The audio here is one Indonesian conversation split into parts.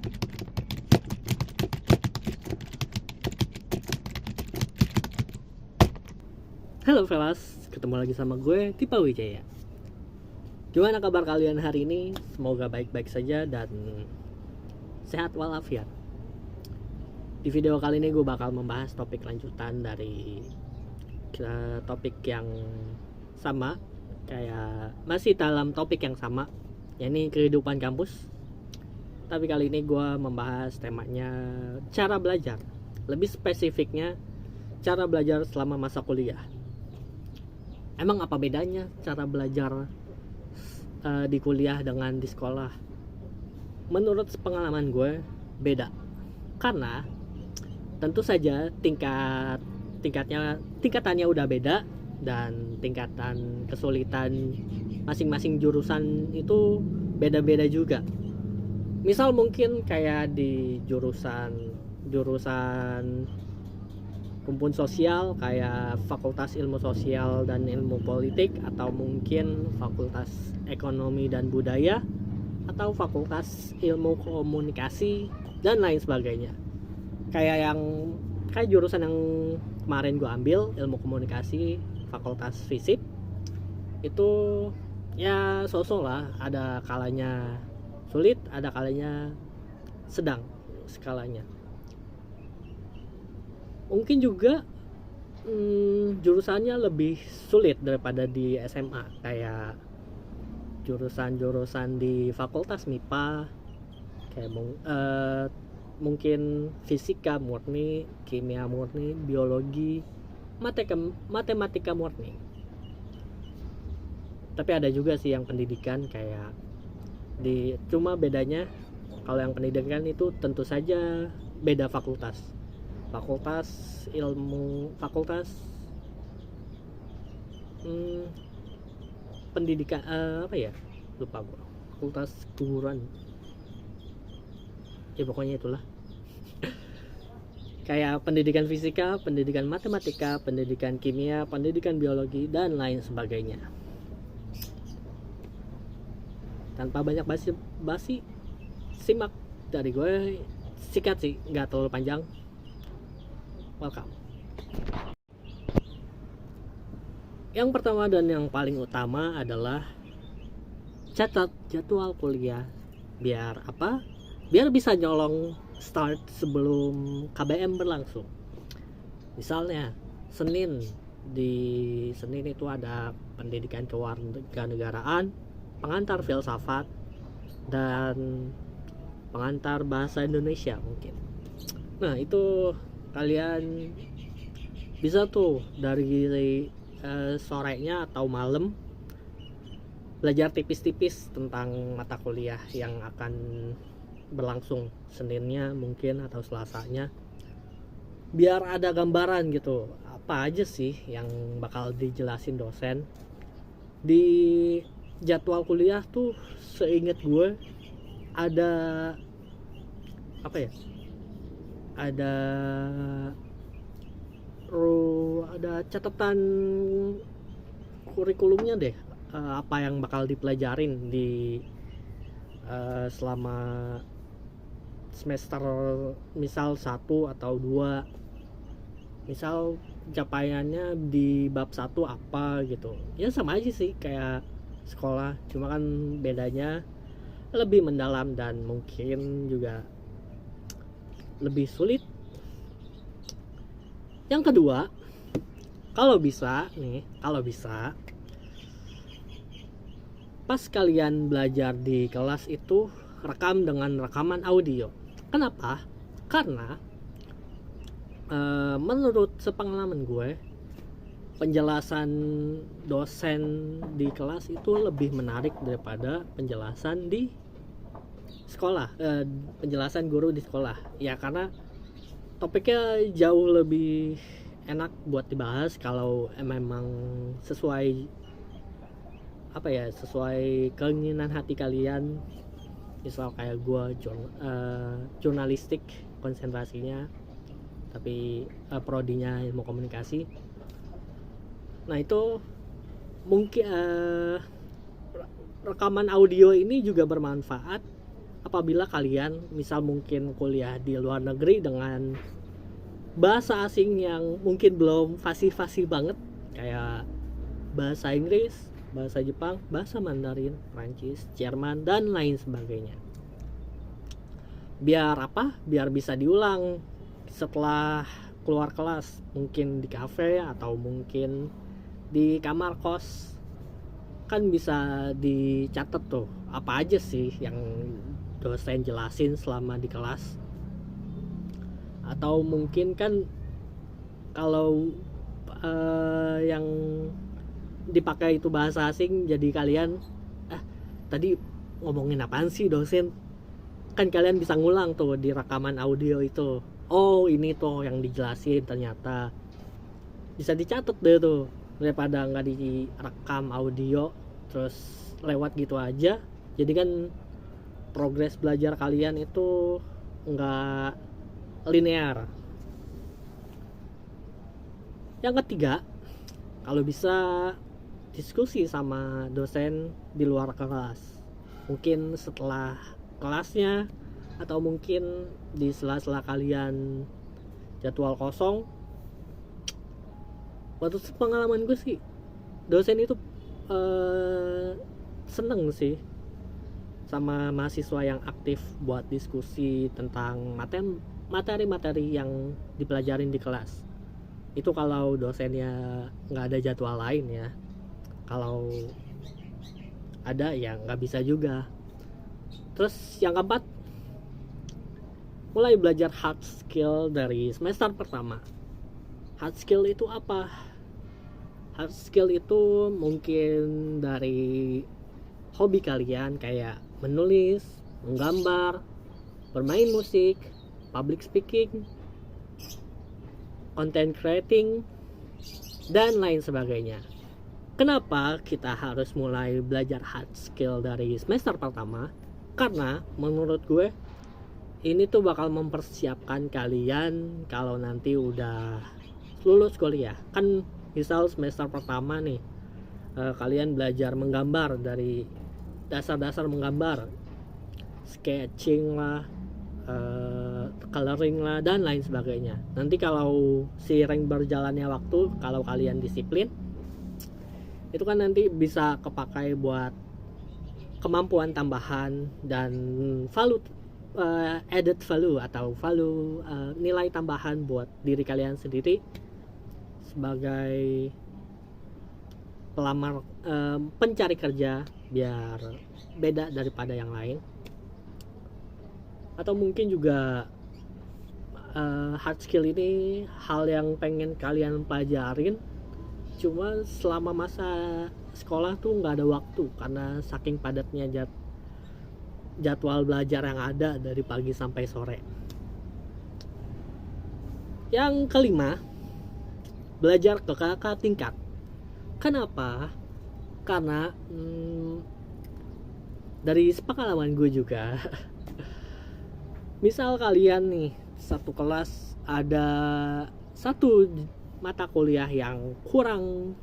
Halo fellas, ketemu lagi sama gue Tipa Wijaya. Gimana kabar kalian hari ini? Semoga baik-baik saja dan sehat walafiat. Di video kali ini gue bakal membahas topik lanjutan dari topik yang sama, kayak masih dalam topik yang sama, yakni kehidupan kampus. Tapi kali ini gue membahas temanya cara belajar. Lebih spesifiknya, cara belajar selama masa kuliah. Emang apa bedanya cara belajar di kuliah dengan di sekolah? Menurut pengalaman gue beda, karena tentu saja tingkatannya udah beda, dan tingkatan kesulitan masing-masing jurusan itu beda-beda juga. Misal mungkin kayak di jurusan kumpul sosial, kayak Fakultas Ilmu Sosial dan Ilmu Politik, atau mungkin Fakultas Ekonomi dan Budaya, atau Fakultas Ilmu Komunikasi dan lain sebagainya. Kayak jurusan yang kemarin gue ambil, Ilmu Komunikasi, Fakultas Fisip, itu ya sosok lah, ada kalanya sulit, ada kalanya sedang skalanya. Mungkin juga jurusannya lebih sulit daripada di SMA, kayak jurusan di Fakultas MIPA, kayak mungkin fisika murni, kimia murni, biologi, matematika murni. Tapi ada juga sih yang pendidikan kayak cuma bedanya kalau yang pendidikan itu tentu saja beda fakultas pendidikan, lupa gue, fakultas keguruan ya, pokoknya itulah. Kayak pendidikan fisika, pendidikan matematika, pendidikan kimia, pendidikan biologi, dan lain sebagainya. Tanpa banyak basi, simak dari gue, sikat sih, nggak terlalu panjang. Welcome. Yang pertama dan yang paling utama adalah catat jadwal kuliah. Biar apa? Biar bisa nyolong start sebelum KBM berlangsung. Misalnya Senin itu ada pendidikan kewarganegaraan, pengantar filsafat, dan pengantar bahasa Indonesia mungkin. Nah, itu kalian bisa tuh dari sorenya atau malam belajar tipis-tipis tentang mata kuliah yang akan berlangsung Seninnya mungkin atau Selasanya, biar ada gambaran gitu apa aja sih yang bakal dijelasin dosen di jadwal kuliah tuh. Seingat gue ada ada catatan kurikulumnya deh, apa yang bakal dipelajarin di selama semester, misal 1 atau 2, misal capaiannya di bab 1 apa gitu. Ya sama aja sih kayak sekolah, cuma kan bedanya lebih mendalam dan mungkin juga lebih sulit. Yang kedua, kalau bisa pas kalian belajar di kelas itu rekam dengan rekaman audio. Kenapa? Karena menurut sepengalaman gue, penjelasan dosen di kelas itu lebih menarik daripada penjelasan di sekolah, penjelasan guru di sekolah. Ya karena topiknya jauh lebih enak buat dibahas kalau memang sesuai keinginan hati kalian. Misal kayak gue jurnalistik konsentrasinya, tapi prodinya ilmu komunikasi. Nah itu mungkin rekaman audio ini juga bermanfaat apabila kalian misal mungkin kuliah di luar negeri dengan bahasa asing yang mungkin belum fasih-fasih banget, kayak bahasa Inggris, bahasa Jepang, bahasa Mandarin, Prancis, Jerman, dan lain sebagainya. Biar apa? Biar bisa diulang setelah keluar kelas, mungkin di kafe atau mungkin di kamar kos. Kan bisa dicatat tuh apa aja sih yang dosen jelasin selama di kelas. Atau mungkin kan kalau yang dipakai itu bahasa asing, jadi kalian tadi ngomongin apaan sih dosen, kan kalian bisa ngulang tuh di rekaman audio itu. Oh ini tuh yang dijelasin, ternyata bisa dicatat deh tuh, daripada nggak direkam audio terus lewat gitu aja. Jadi kan progres belajar kalian itu nggak linear. Yang ketiga, kalau bisa diskusi sama dosen di luar kelas, mungkin setelah kelasnya atau mungkin di sela-sela kalian jadwal kosong. Waktu pengalaman gue sih, dosen itu seneng sih sama mahasiswa yang aktif buat diskusi tentang materi-materi yang dipelajarin di kelas. Itu kalau dosennya nggak ada jadwal lain ya. Kalau ada ya nggak bisa juga. Terus yang keempat, mulai belajar hard skill dari semester pertama. Hard skill itu apa? Hard skill itu mungkin dari hobi kalian, kayak menulis, menggambar, bermain musik, public speaking, content creating, dan lain sebagainya. Kenapa kita harus mulai belajar hard skill dari semester pertama? Karena menurut gue ini tuh bakal mempersiapkan kalian kalau nanti udah lulus kuliah. Kan misal semester pertama nih, kalian belajar menggambar dari dasar-dasar menggambar, sketching lah, coloring lah, dan lain sebagainya. Nanti kalau seiring berjalannya waktu, kalau kalian disiplin, itu kan nanti bisa kepakai buat kemampuan tambahan dan value, added value atau value, nilai tambahan buat diri kalian sendiri sebagai pelamar, pencari kerja, biar beda daripada yang lain. Atau mungkin juga hard skill ini hal yang pengen kalian pelajarin, cuma selama masa sekolah tuh nggak ada waktu karena saking padatnya jadwal belajar yang ada dari pagi sampai sore. Yang kelima, belajar ke kakak tingkat. Kenapa? Karena dari pengalaman gue juga misal kalian nih satu kelas ada satu mata kuliah yang kurang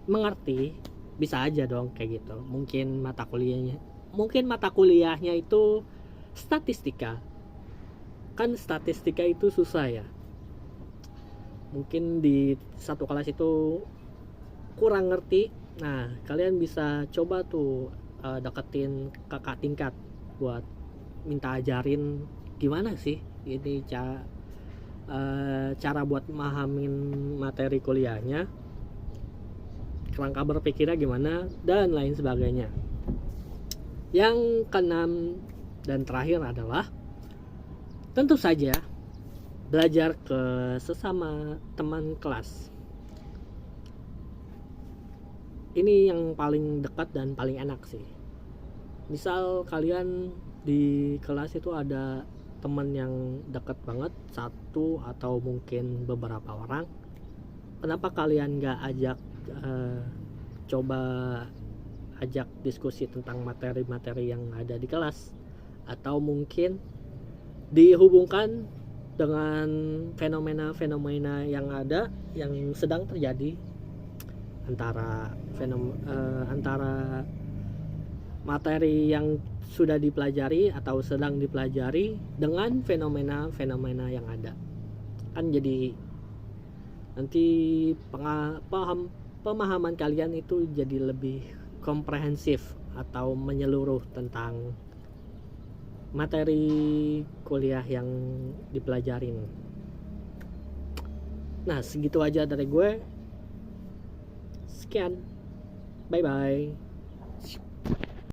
mengerti, bisa aja dong kayak gitu. Mungkin mata kuliahnya itu statistika. Kan statistika itu susah ya. Mungkin di satu kelas itu kurang ngerti. Nah, kalian bisa coba tuh deketin kakak tingkat buat minta ajarin gimana sih ini cara buat memahamin materi kuliahnya, kerangka berpikirnya gimana, dan lain sebagainya. Yang keenam dan terakhir adalah tentu saja belajar ke sesama teman kelas. Ini yang paling dekat dan paling enak sih. Misal kalian di kelas itu ada teman yang dekat banget, satu atau mungkin beberapa orang. Kenapa kalian gak coba ajak diskusi tentang materi-materi yang ada di kelas, atau mungkin dihubungkan dengan fenomena-fenomena yang ada, yang sedang terjadi antara materi yang sudah dipelajari atau sedang dipelajari dengan fenomena-fenomena yang ada. Kan jadi nanti pemahaman kalian itu jadi lebih komprehensif atau menyeluruh tentang materi kuliah yang dipelajarin. Nah, segitu aja dari gue. Sekian. Bye bye.